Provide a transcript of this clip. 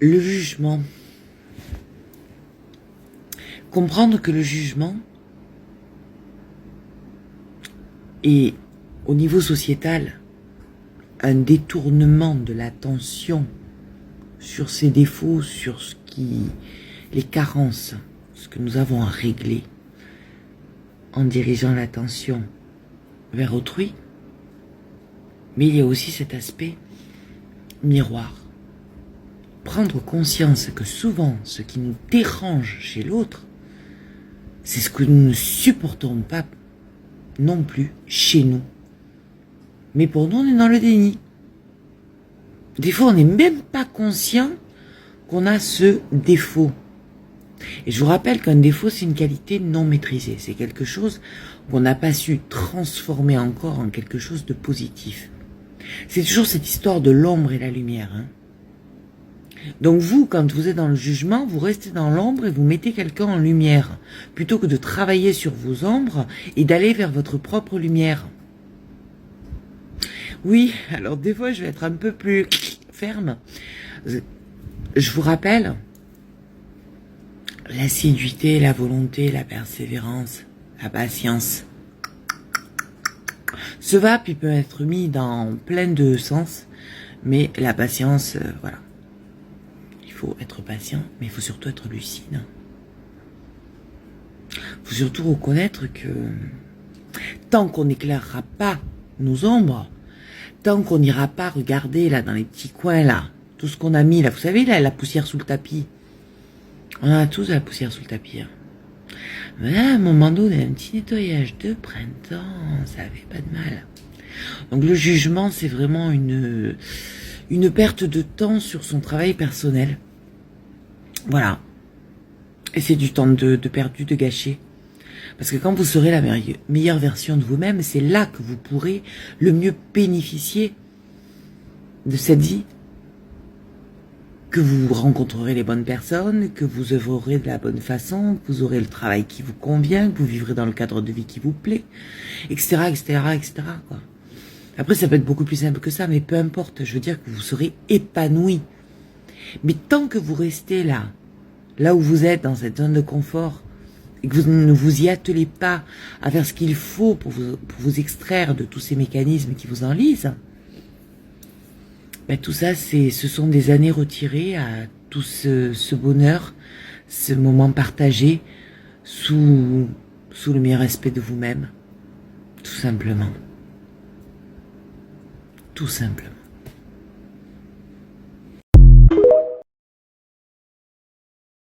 Le jugement. Comprendre que le jugement est, au niveau sociétal, un détournement de l'attention sur ses défauts, sur les carences, ce que nous avons à régler, en dirigeant l'attention vers autrui. Mais il y a aussi cet aspect miroir. Prendre conscience que souvent, ce qui nous dérange chez l'autre, c'est ce que nous ne supportons pas non plus chez nous. Mais pour nous, on est dans le déni. Des fois, on n'est même pas conscient qu'on a ce défaut. Et je vous rappelle qu'un défaut, c'est une qualité non maîtrisée. C'est quelque chose qu'on n'a pas su transformer encore en quelque chose de positif. C'est toujours cette histoire de l'ombre et la lumière. Donc vous, quand vous êtes dans le jugement, vous restez dans l'ombre et vous mettez quelqu'un en lumière, plutôt que de travailler sur vos ombres et d'aller vers votre propre lumière. Oui, alors des fois, je vais être un peu plus ferme. Je vous rappelle, l'assiduité, la volonté, la persévérance, la patience. Ce VAP, il peut être mis dans plein de sens, mais la patience, voilà. Il faut être patient, mais il faut surtout être lucide. Il faut surtout reconnaître que tant qu'on n'éclairera pas nos ombres, tant qu'on n'ira pas regarder là dans les petits coins là, tout ce qu'on a mis là, vous savez là, la poussière sous le tapis. On a tous de la poussière sous le tapis. Mais là, à un moment donné, un petit nettoyage de printemps, ça fait pas de mal. Donc le jugement, c'est vraiment une perte de temps sur son travail personnel. Voilà. Et c'est du temps de perdu, de gâché. Parce que quand vous serez la meilleure version de vous-même, c'est là que vous pourrez le mieux bénéficier de cette vie. Que vous rencontrerez les bonnes personnes, que vous œuvrerez de la bonne façon, que vous aurez le travail qui vous convient, que vous vivrez dans le cadre de vie qui vous plaît, etc., etc., etc., quoi. Après, ça peut être beaucoup plus simple que ça, mais peu importe. Je veux dire que vous serez épanoui. Mais tant que vous restez là où vous êtes, dans cette zone de confort, et que vous ne vous y attelez pas à faire ce qu'il faut pour vous extraire de tous ces mécanismes qui vous enlisent, ben tout ça, ce sont des années retirées à tout ce bonheur, ce moment partagé sous le meilleur respect de vous-même. Tout simplement. Tout simplement.